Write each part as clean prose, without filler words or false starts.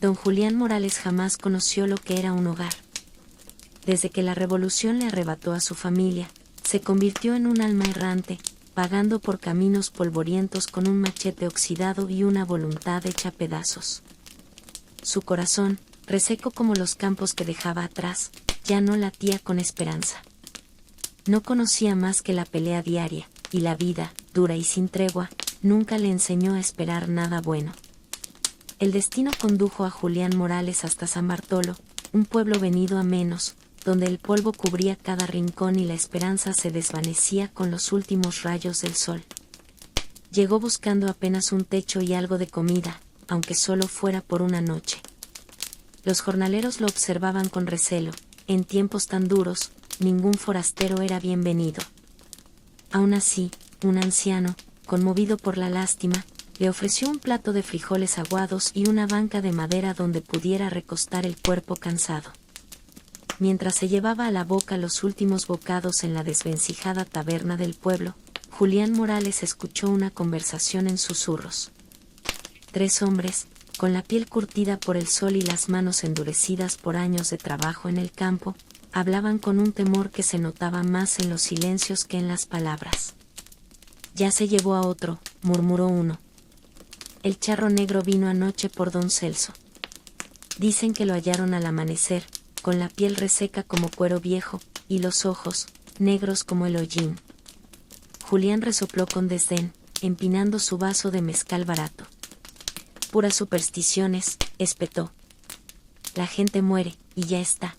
Don Julián Morales jamás conoció lo que era un hogar. Desde que la revolución le arrebató a su familia, se convirtió en un alma errante, vagando por caminos polvorientos con un machete oxidado y una voluntad hecha pedazos. Su corazón, reseco como los campos que dejaba atrás, ya no latía con esperanza. No conocía más que la pelea diaria, y la vida, dura y sin tregua, nunca le enseñó a esperar nada bueno. El destino condujo a Julián Morales hasta San Bartolo, un pueblo venido a menos, donde el polvo cubría cada rincón y la esperanza se desvanecía con los últimos rayos del sol. Llegó buscando apenas un techo y algo de comida, aunque solo fuera por una noche. Los jornaleros lo observaban con recelo. En tiempos tan duros, ningún forastero era bienvenido. Aún así, un anciano, conmovido por la lástima, le ofreció un plato de frijoles aguados y una banca de madera donde pudiera recostar el cuerpo cansado. Mientras se llevaba a la boca los últimos bocados en la desvencijada taberna del pueblo, Julián Morales escuchó una conversación en susurros. 3 hombres, con la piel curtida por el sol y las manos endurecidas por años de trabajo en el campo, hablaban con un temor que se notaba más en los silencios que en las palabras. Ya se llevó a otro, murmuró uno. El charro negro vino anoche por don Celso. Dicen que lo hallaron al amanecer, con la piel reseca como cuero viejo, y los ojos, negros como el hollín. Julián resopló con desdén, empinando su vaso de mezcal barato. Puras supersticiones, espetó. La gente muere, y ya está.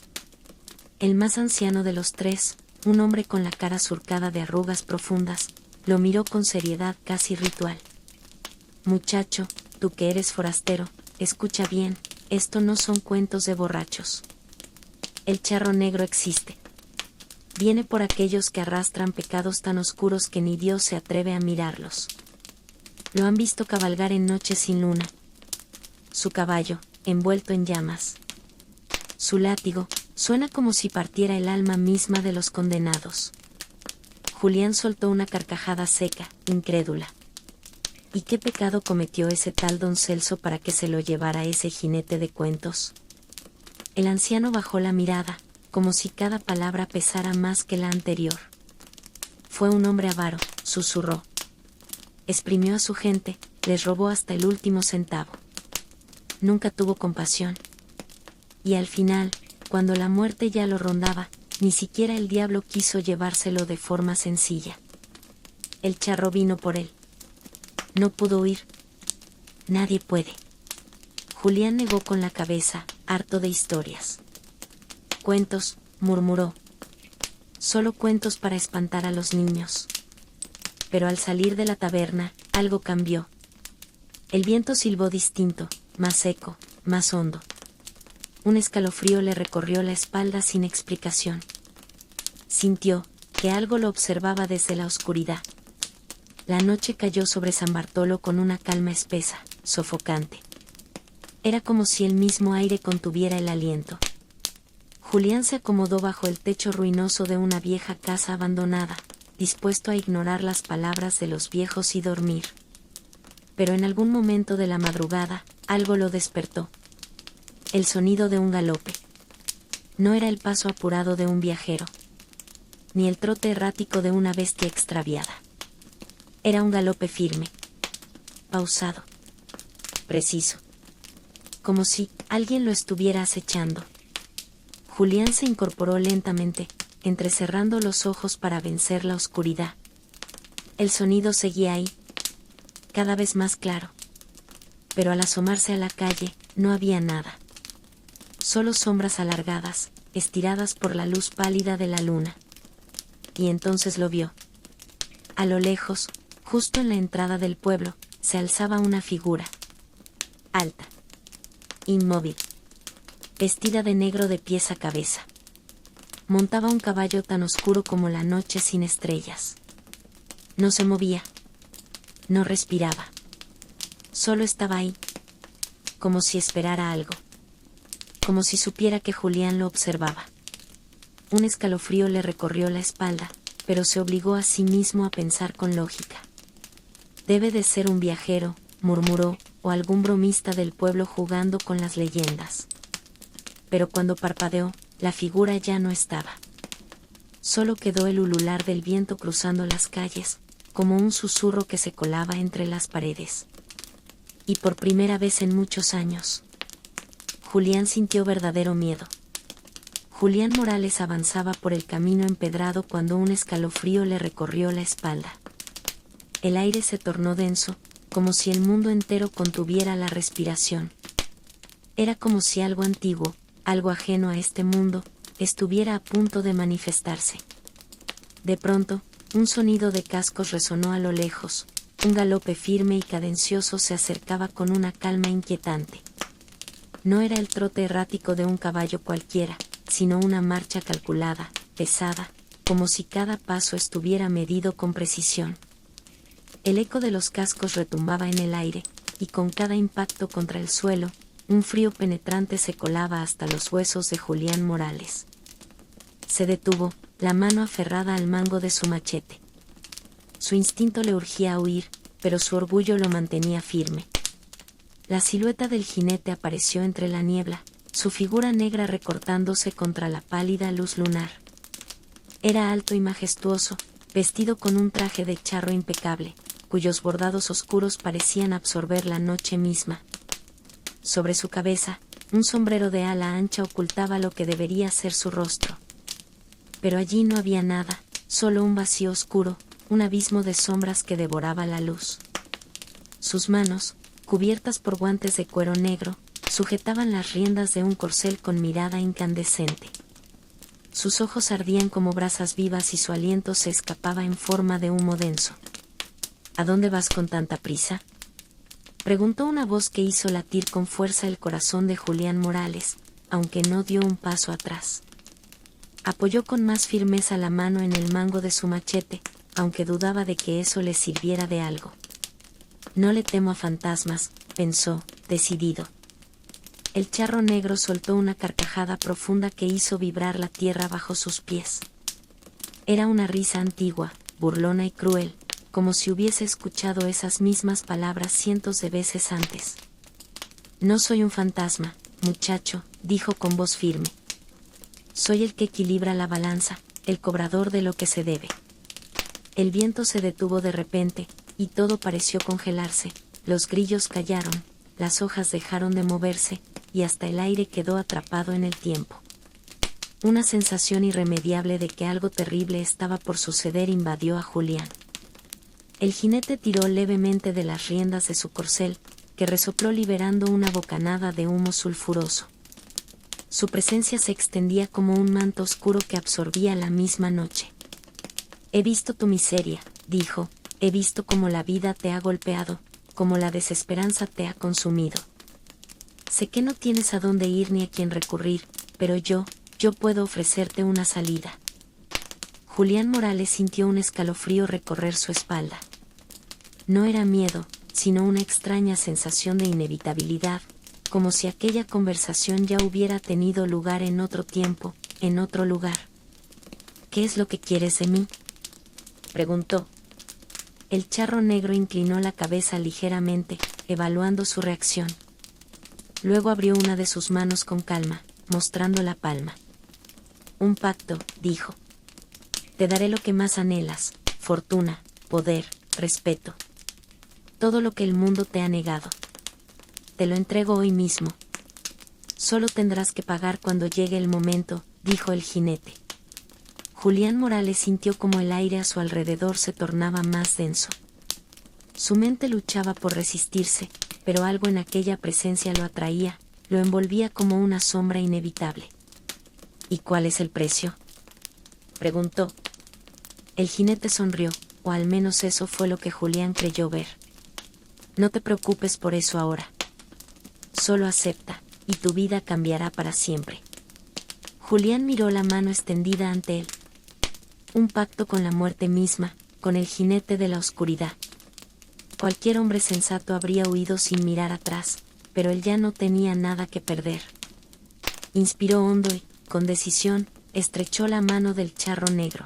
El más anciano de los 3, un hombre con la cara surcada de arrugas profundas, lo miró con seriedad casi ritual. Muchacho, tú que eres forastero, escucha bien, esto no son cuentos de borrachos. El charro negro existe. Viene por aquellos que arrastran pecados tan oscuros que ni Dios se atreve a mirarlos. Lo han visto cabalgar en noches sin luna. Su caballo, envuelto en llamas. Su látigo, suena como si partiera el alma misma de los condenados. Julián soltó una carcajada seca, incrédula. ¿Y qué pecado cometió ese tal don Celso para que se lo llevara ese jinete de cuentos? El anciano bajó la mirada, como si cada palabra pesara más que la anterior. Fue un hombre avaro, susurró. Exprimió a su gente, les robó hasta el último centavo. Nunca tuvo compasión. Y al final, cuando la muerte ya lo rondaba, ni siquiera el diablo quiso llevárselo de forma sencilla. El charro vino por él. No pudo huir. Nadie puede. Julián negó con la cabeza, harto de historias. Cuentos, murmuró. Solo cuentos para espantar a los niños. Pero al salir de la taberna, algo cambió. El viento silbó distinto, más seco, más hondo. Un escalofrío le recorrió la espalda sin explicación. Sintió que algo lo observaba desde la oscuridad. La noche cayó sobre San Bartolo con una calma espesa, sofocante. Era como si el mismo aire contuviera el aliento. Julián se acomodó bajo el techo ruinoso de una vieja casa abandonada, dispuesto a ignorar las palabras de los viejos y dormir. Pero en algún momento de la madrugada, algo lo despertó. El sonido de un galope. No era el paso apurado de un viajero, ni el trote errático de una bestia extraviada. Era un galope firme, pausado, preciso, como si alguien lo estuviera acechando. Julián se incorporó lentamente, entrecerrando los ojos para vencer la oscuridad. El sonido seguía ahí, cada vez más claro. Pero al asomarse a la calle, no había nada. Solo sombras alargadas, estiradas por la luz pálida de la luna. Y entonces lo vio. A lo lejos, justo en la entrada del pueblo, se alzaba una figura. Alta. Inmóvil. Vestida de negro de pies a cabeza. Montaba un caballo tan oscuro como la noche sin estrellas. No se movía. No respiraba. Solo estaba ahí. Como si esperara algo. Como si supiera que Julián lo observaba. Un escalofrío le recorrió la espalda, pero se obligó a sí mismo a pensar con lógica. Debe de ser un viajero, murmuró, o algún bromista del pueblo jugando con las leyendas. Pero cuando parpadeó, la figura ya no estaba. Solo quedó el ulular del viento cruzando las calles, como un susurro que se colaba entre las paredes. Y por primera vez en muchos años, Julián sintió verdadero miedo. Julián Morales avanzaba por el camino empedrado cuando un escalofrío le recorrió la espalda. El aire se tornó denso, como si el mundo entero contuviera la respiración. Era como si algo antiguo, algo ajeno a este mundo, estuviera a punto de manifestarse. De pronto, un sonido de cascos resonó a lo lejos, un galope firme y cadencioso se acercaba con una calma inquietante. No era el trote errático de un caballo cualquiera, sino una marcha calculada, pesada, como si cada paso estuviera medido con precisión. El eco de los cascos retumbaba en el aire, y con cada impacto contra el suelo, un frío penetrante se colaba hasta los huesos de Julián Morales. Se detuvo, la mano aferrada al mango de su machete. Su instinto le urgía a huir, pero su orgullo lo mantenía firme. La silueta del jinete apareció entre la niebla, su figura negra recortándose contra la pálida luz lunar. Era alto y majestuoso, vestido con un traje de charro impecable, cuyos bordados oscuros parecían absorber la noche misma. Sobre su cabeza, un sombrero de ala ancha ocultaba lo que debería ser su rostro. Pero allí no había nada, solo un vacío oscuro, un abismo de sombras que devoraba la luz. Sus manos, cubiertas por guantes de cuero negro, sujetaban las riendas de un corcel con mirada incandescente. Sus ojos ardían como brasas vivas y su aliento se escapaba en forma de humo denso. ¿A dónde vas con tanta prisa?, preguntó una voz que hizo latir con fuerza el corazón de Julián Morales, aunque no dio un paso atrás. Apoyó con más firmeza la mano en el mango de su machete, aunque dudaba de que eso le sirviera de algo. No le temo a fantasmas, pensó, decidido. El charro negro soltó una carcajada profunda que hizo vibrar la tierra bajo sus pies. Era una risa antigua, burlona y cruel, como si hubiese escuchado esas mismas palabras cientos de veces antes. No soy un fantasma, muchacho, dijo con voz firme. Soy el que equilibra la balanza, el cobrador de lo que se debe. El viento se detuvo de repente, y todo pareció congelarse, los grillos callaron, las hojas dejaron de moverse, y hasta el aire quedó atrapado en el tiempo. Una sensación irremediable de que algo terrible estaba por suceder invadió a Julián. El jinete tiró levemente de las riendas de su corcel, que resopló liberando una bocanada de humo sulfuroso. Su presencia se extendía como un manto oscuro que absorbía la misma noche. He visto tu miseria, dijo, he visto cómo la vida te ha golpeado, cómo la desesperanza te ha consumido. Sé que no tienes a dónde ir ni a quién recurrir, pero yo puedo ofrecerte una salida. Julián Morales sintió un escalofrío recorrer su espalda. No era miedo, sino una extraña sensación de inevitabilidad, como si aquella conversación ya hubiera tenido lugar en otro tiempo, en otro lugar. ¿Qué es lo que quieres de mí?, preguntó. El charro negro inclinó la cabeza ligeramente, evaluando su reacción. Luego abrió una de sus manos con calma, mostrando la palma. Un pacto, dijo. Te daré lo que más anhelas, fortuna, poder, respeto. Todo lo que el mundo te ha negado. Te lo entrego hoy mismo. Solo tendrás que pagar cuando llegue el momento, dijo el jinete. Julián Morales sintió como el aire a su alrededor se tornaba más denso. Su mente luchaba por resistirse, pero algo en aquella presencia lo atraía, lo envolvía como una sombra inevitable. ¿Y cuál es el precio?, preguntó. El jinete sonrió, o al menos eso fue lo que Julián creyó ver. No te preocupes por eso ahora. Solo acepta, y tu vida cambiará para siempre. Julián miró la mano extendida ante él. Un pacto con la muerte misma, con el jinete de la oscuridad. Cualquier hombre sensato habría huido sin mirar atrás, pero él ya no tenía nada que perder. Inspiró hondo y, con decisión, estrechó la mano del charro negro.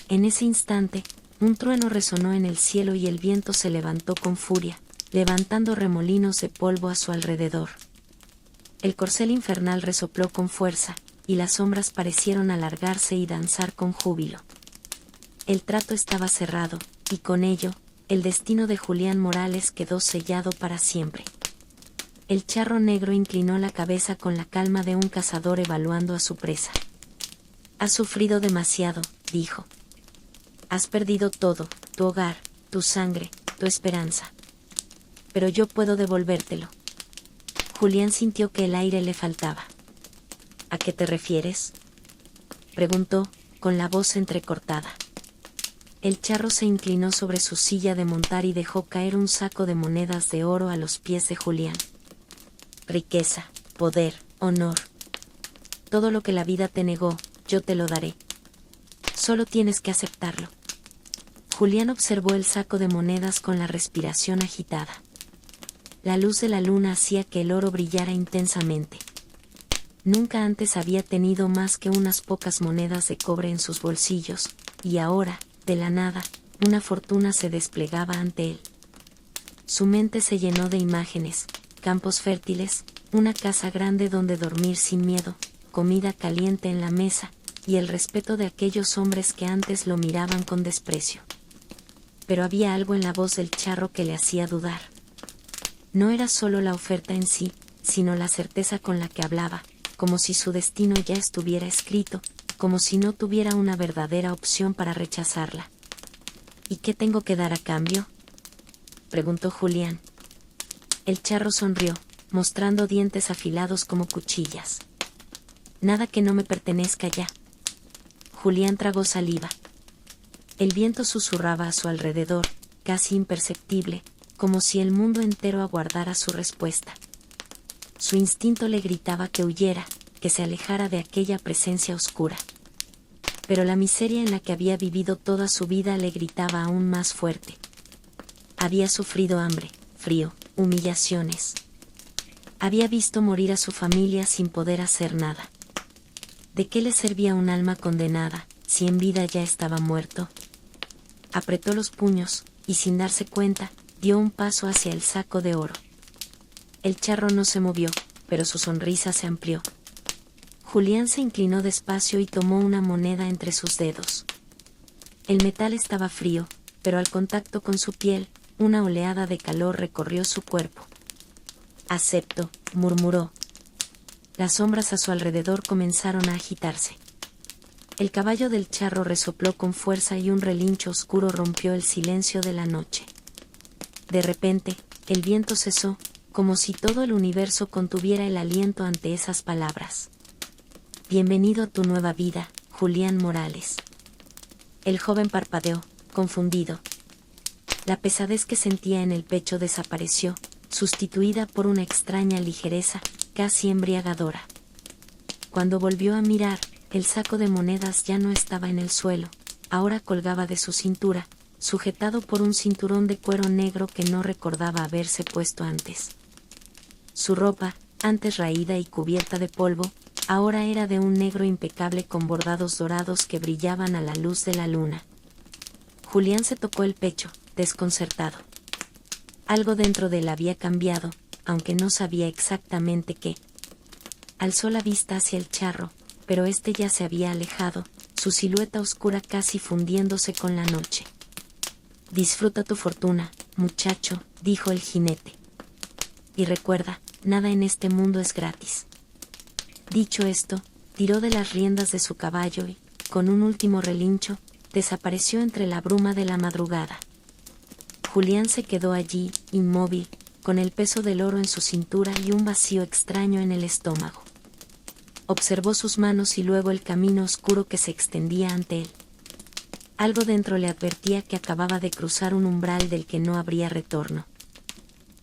En ese instante, un trueno resonó en el cielo y el viento se levantó con furia, levantando remolinos de polvo a su alrededor. El corcel infernal resopló con fuerza, y las sombras parecieron alargarse y danzar con júbilo. El trato estaba cerrado, y con ello, el destino de Julián Morales quedó sellado para siempre. El charro negro inclinó la cabeza con la calma de un cazador evaluando a su presa. «Has sufrido demasiado», dijo. «Has perdido todo, tu hogar, tu sangre, tu esperanza. Pero yo puedo devolvértelo». Julián sintió que el aire le faltaba. «¿A qué te refieres?», preguntó, con la voz entrecortada. El charro se inclinó sobre su silla de montar y dejó caer un saco de monedas de oro a los pies de Julián. «Riqueza, poder, honor. Todo lo que la vida te negó, yo te lo daré. Solo tienes que aceptarlo». Julián observó el saco de monedas con la respiración agitada. La luz de la luna hacía que el oro brillara intensamente. Nunca antes había tenido más que unas pocas monedas de cobre en sus bolsillos, y ahora, de la nada, una fortuna se desplegaba ante él. Su mente se llenó de imágenes, campos fértiles, una casa grande donde dormir sin miedo, comida caliente en la mesa, y el respeto de aquellos hombres que antes lo miraban con desprecio. Pero había algo en la voz del charro que le hacía dudar. No era solo la oferta en sí, sino la certeza con la que hablaba, como si su destino ya estuviera escrito, como si no tuviera una verdadera opción para rechazarla. «¿Y qué tengo que dar a cambio?», preguntó Julián. El charro sonrió, mostrando dientes afilados como cuchillas. «Nada que no me pertenezca ya». Julián tragó saliva. El viento susurraba a su alrededor, casi imperceptible, como si el mundo entero aguardara su respuesta. Su instinto le gritaba que huyera, que se alejara de aquella presencia oscura. Pero la miseria en la que había vivido toda su vida le gritaba aún más fuerte. Había sufrido hambre, frío, humillaciones. Había visto morir a su familia sin poder hacer nada. ¿De qué le servía un alma condenada, si en vida ya estaba muerto? Apretó los puños, y sin darse cuenta, dio un paso hacia el saco de oro. El charro no se movió, pero su sonrisa se amplió. Julián se inclinó despacio y tomó una moneda entre sus dedos. El metal estaba frío, pero al contacto con su piel, una oleada de calor recorrió su cuerpo. «Acepto», murmuró. Las sombras a su alrededor comenzaron a agitarse. El caballo del charro resopló con fuerza y un relincho oscuro rompió el silencio de la noche. De repente, el viento cesó, como si todo el universo contuviera el aliento ante esas palabras. «Bienvenido a tu nueva vida, Julián Morales». El joven parpadeó, confundido. La pesadez que sentía en el pecho desapareció, sustituida por una extraña ligereza, casi embriagadora. Cuando volvió a mirar, el saco de monedas ya no estaba en el suelo, ahora colgaba de su cintura, sujetado por un cinturón de cuero negro que no recordaba haberse puesto antes. Su ropa, antes raída y cubierta de polvo, ahora era de un negro impecable con bordados dorados que brillaban a la luz de la luna. Julián se tocó el pecho, desconcertado. Algo dentro de él había cambiado, aunque no sabía exactamente qué. Alzó la vista hacia el charro, pero este ya se había alejado, su silueta oscura casi fundiéndose con la noche. «Disfruta tu fortuna, muchacho», dijo el jinete. «Y recuerda, nada en este mundo es gratis». Dicho esto, tiró de las riendas de su caballo y, con un último relincho, desapareció entre la bruma de la madrugada. Julián se quedó allí, inmóvil, con el peso del oro en su cintura y un vacío extraño en el estómago. Observó sus manos y luego el camino oscuro que se extendía ante él. Algo dentro le advertía que acababa de cruzar un umbral del que no habría retorno.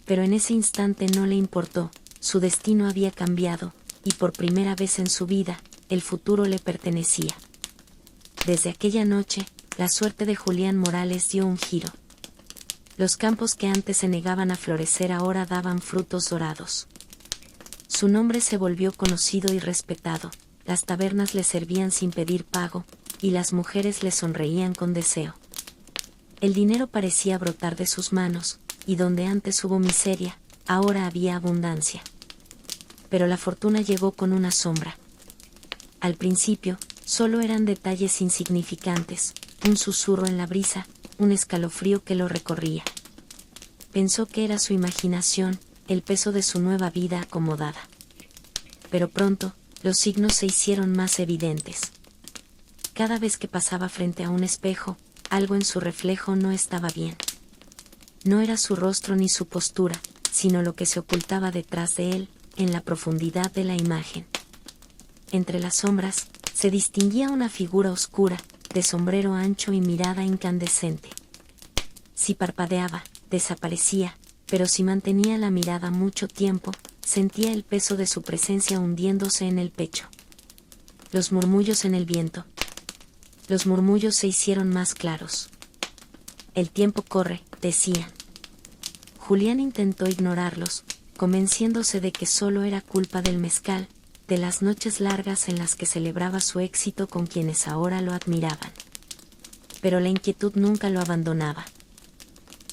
Pero en ese instante no le importó, su destino había cambiado, y por primera vez en su vida, el futuro le pertenecía. Desde aquella noche, la suerte de Julián Morales dio un giro. Los campos que antes se negaban a florecer ahora daban frutos dorados. Su nombre se volvió conocido y respetado, las tabernas le servían sin pedir pago, y las mujeres le sonreían con deseo. El dinero parecía brotar de sus manos, y donde antes hubo miseria, ahora había abundancia. Pero la fortuna llegó con una sombra. Al principio, solo eran detalles insignificantes, un susurro en la brisa, un escalofrío que lo recorría. Pensó que era su imaginación, el peso de su nueva vida acomodada. Pero pronto, los signos se hicieron más evidentes. Cada vez que pasaba frente a un espejo, algo en su reflejo no estaba bien. No era su rostro ni su postura, sino lo que se ocultaba detrás de él, en la profundidad de la imagen. Entre las sombras, se distinguía una figura oscura, de sombrero ancho y mirada incandescente. Si parpadeaba, desaparecía, pero si mantenía la mirada mucho tiempo, sentía el peso de su presencia hundiéndose en el pecho. Los murmullos en el viento. Los murmullos se hicieron más claros. El tiempo corre, decían. Julián intentó ignorarlos, convenciéndose de que solo era culpa del mezcal, de las noches largas en las que celebraba su éxito con quienes ahora lo admiraban. Pero la inquietud nunca lo abandonaba.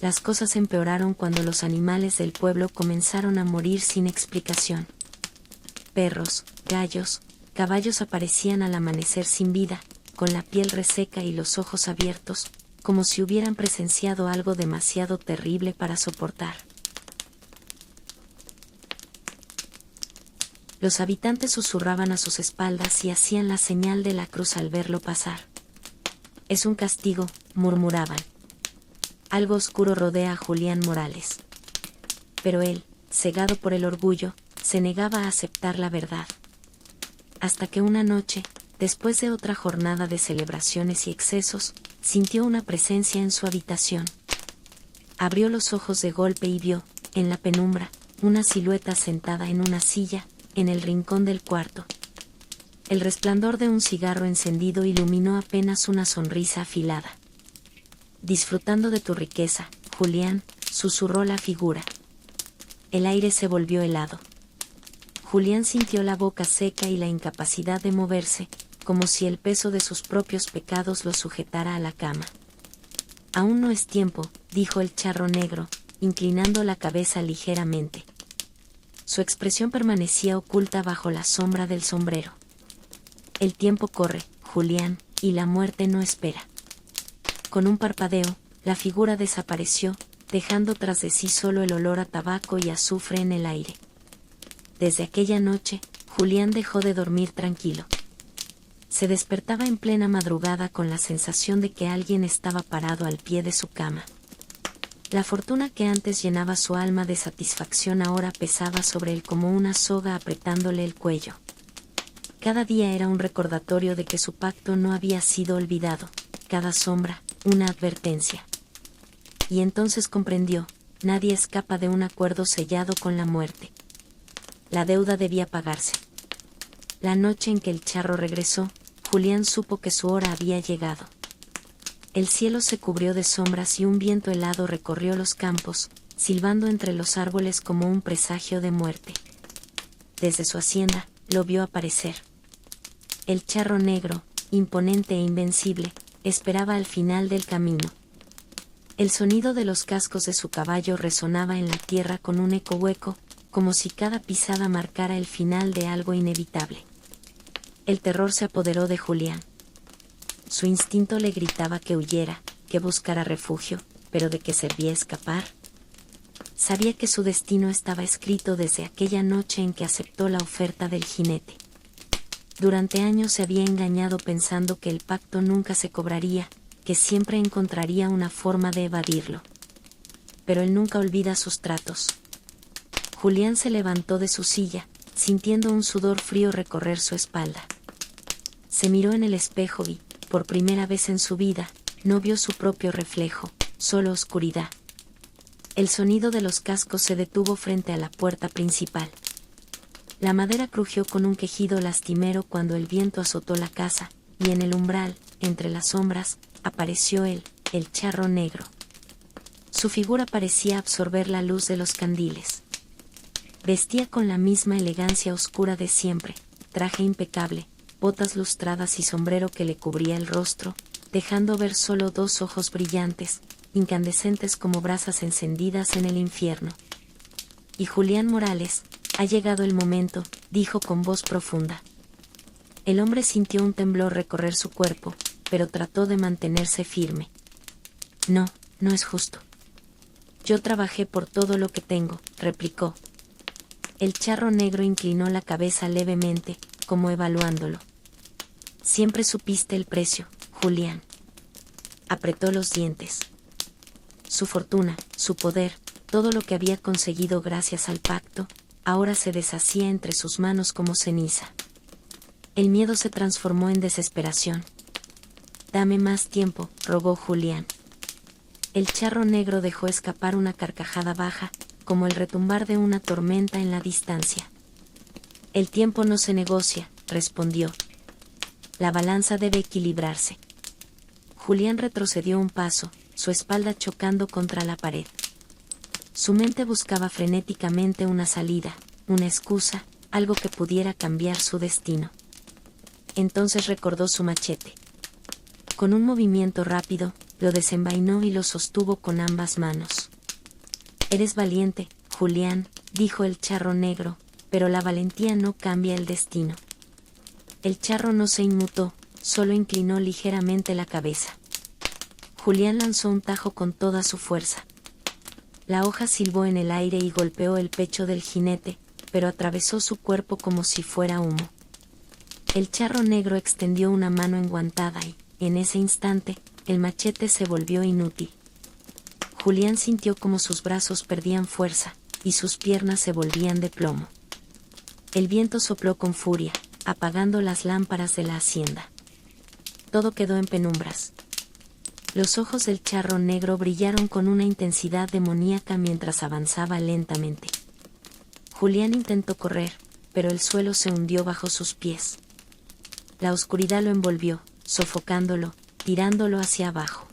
Las cosas empeoraron cuando los animales del pueblo comenzaron a morir sin explicación. Perros, gallos, caballos aparecían al amanecer sin vida, con la piel reseca y los ojos abiertos, como si hubieran presenciado algo demasiado terrible para soportar. Los habitantes susurraban a sus espaldas y hacían la señal de la cruz al verlo pasar. «Es un castigo», murmuraban. Algo oscuro rodea a Julián Morales. Pero él, cegado por el orgullo, se negaba a aceptar la verdad. Hasta que una noche, después de otra jornada de celebraciones y excesos, sintió una presencia en su habitación. Abrió los ojos de golpe y vio, en la penumbra, una silueta sentada en una silla, en el rincón del cuarto. El resplandor de un cigarro encendido iluminó apenas una sonrisa afilada. «Disfrutando de tu riqueza, Julián», susurró la figura. El aire se volvió helado. Julián sintió la boca seca y la incapacidad de moverse, como si el peso de sus propios pecados lo sujetara a la cama. «Aún no es tiempo», dijo el charro negro, inclinando la cabeza ligeramente. Su expresión permanecía oculta bajo la sombra del sombrero. «El tiempo corre, Julián, y la muerte no espera». Con un parpadeo, la figura desapareció, dejando tras de sí solo el olor a tabaco y azufre en el aire. Desde aquella noche, Julián dejó de dormir tranquilo. Se despertaba en plena madrugada con la sensación de que alguien estaba parado al pie de su cama. La fortuna que antes llenaba su alma de satisfacción ahora pesaba sobre él como una soga apretándole el cuello. Cada día era un recordatorio de que su pacto no había sido olvidado, cada sombra, una advertencia. Y entonces comprendió, nadie escapa de un acuerdo sellado con la muerte. La deuda debía pagarse. La noche en que el charro regresó, Julián supo que su hora había llegado. El cielo se cubrió de sombras y un viento helado recorrió los campos, silbando entre los árboles como un presagio de muerte. Desde su hacienda, lo vio aparecer. El charro negro, imponente e invencible, esperaba al final del camino. El sonido de los cascos de su caballo resonaba en la tierra con un eco hueco, como si cada pisada marcara el final de algo inevitable. El terror se apoderó de Julián. Su instinto le gritaba que huyera, que buscara refugio, pero ¿de qué servía escapar? Sabía que su destino estaba escrito desde aquella noche en que aceptó la oferta del jinete. Durante años se había engañado pensando que el pacto nunca se cobraría, que siempre encontraría una forma de evadirlo. Pero él nunca olvida sus tratos. Julián se levantó de su silla, sintiendo un sudor frío recorrer su espalda. Se miró en el espejo y, por primera vez en su vida, no vio su propio reflejo, solo oscuridad. El sonido de los cascos se detuvo frente a la puerta principal. La madera crujió con un quejido lastimero cuando el viento azotó la casa, y en el umbral, entre las sombras, apareció él, el charro negro. Su figura parecía absorber la luz de los candiles. Vestía con la misma elegancia oscura de siempre, traje impecable, botas lustradas y sombrero que le cubría el rostro, dejando ver solo dos ojos brillantes, incandescentes como brasas encendidas en el infierno. Y Julián Morales, ha llegado el momento, dijo con voz profunda. El hombre sintió un temblor recorrer su cuerpo, pero trató de mantenerse firme. No, no es justo. Yo trabajé por todo lo que tengo, replicó. El charro negro inclinó la cabeza levemente, como evaluándolo. Siempre supiste el precio, Julián. Apretó los dientes. Su fortuna, su poder, todo lo que había conseguido gracias al pacto, ahora se deshacía entre sus manos como ceniza. El miedo se transformó en desesperación. Dame más tiempo, rogó Julián. El charro negro dejó escapar una carcajada baja, como el retumbar de una tormenta en la distancia. El tiempo no se negocia, respondió. La balanza debe equilibrarse. Julián retrocedió un paso, su espalda chocando contra la pared. Su mente buscaba frenéticamente una salida, una excusa, algo que pudiera cambiar su destino. Entonces recordó su machete. Con un movimiento rápido, lo desenvainó y lo sostuvo con ambas manos. Eres valiente, Julián, dijo el charro negro, pero la valentía no cambia el destino. El charro no se inmutó, solo inclinó ligeramente la cabeza. Julián lanzó un tajo con toda su fuerza. La hoja silbó en el aire y golpeó el pecho del jinete, pero atravesó su cuerpo como si fuera humo. El charro negro extendió una mano enguantada y, en ese instante, el machete se volvió inútil. Julián sintió como sus brazos perdían fuerza, y sus piernas se volvían de plomo. El viento sopló con furia, apagando las lámparas de la hacienda. Todo quedó en penumbras. Los ojos del charro negro brillaron con una intensidad demoníaca mientras avanzaba lentamente. Julián intentó correr, pero el suelo se hundió bajo sus pies. La oscuridad lo envolvió, sofocándolo, tirándolo hacia abajo.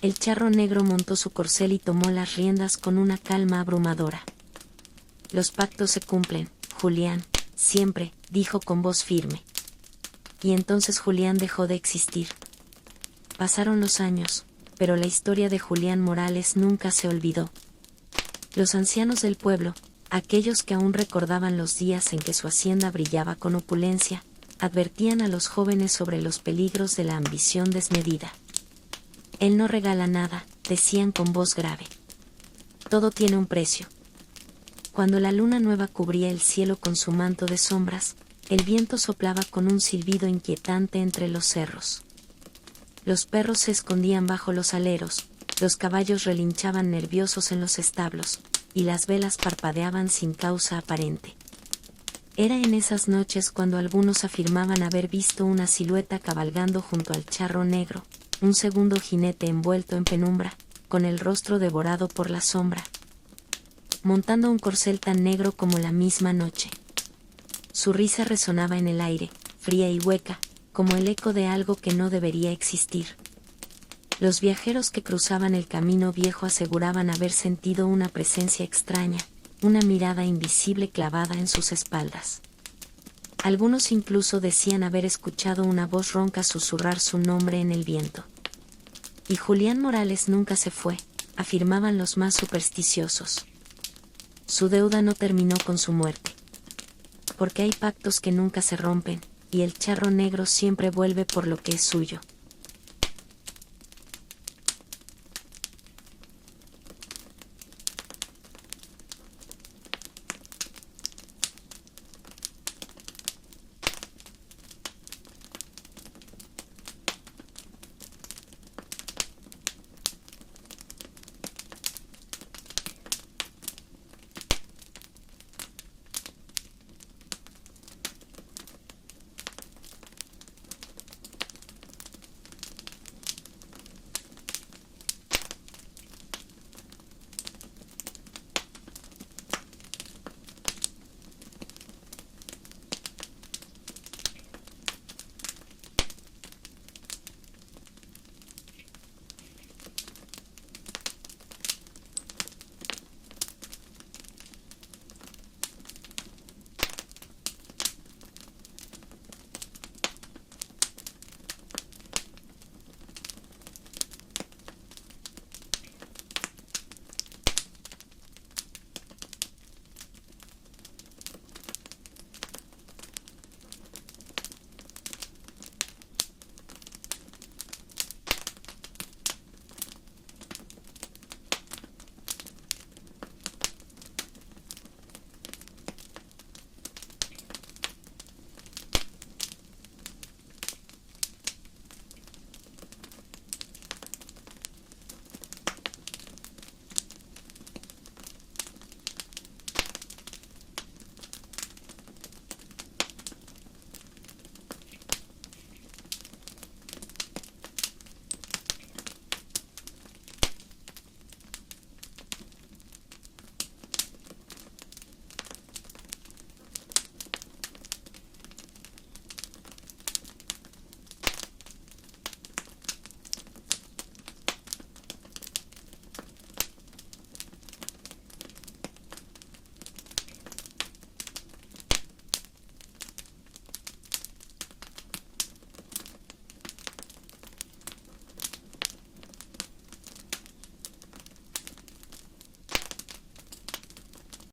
El charro negro montó su corcel y tomó las riendas con una calma abrumadora. Los pactos se cumplen, Julián, siempre, dijo con voz firme. Y entonces Julián dejó de existir. Pasaron los años, pero la historia de Julián Morales nunca se olvidó. Los ancianos del pueblo, aquellos que aún recordaban los días en que su hacienda brillaba con opulencia, advertían a los jóvenes sobre los peligros de la ambición desmedida. Él no regala nada, decían con voz grave. Todo tiene un precio. Cuando la luna nueva cubría el cielo con su manto de sombras, el viento soplaba con un silbido inquietante entre los cerros. Los perros se escondían bajo los aleros, los caballos relinchaban nerviosos en los establos, y las velas parpadeaban sin causa aparente. Era en esas noches cuando algunos afirmaban haber visto una silueta cabalgando junto al charro negro, un segundo jinete envuelto en penumbra, con el rostro devorado por la sombra, montando un corcel tan negro como la misma noche. Su risa resonaba en el aire, fría y hueca, como el eco de algo que no debería existir. Los viajeros que cruzaban el camino viejo aseguraban haber sentido una presencia extraña, una mirada invisible clavada en sus espaldas. Algunos incluso decían haber escuchado una voz ronca susurrar su nombre en el viento. Y Julián Morales nunca se fue, afirmaban los más supersticiosos. Su deuda no terminó con su muerte. Porque hay pactos que nunca se rompen, y el charro negro siempre vuelve por lo que es suyo.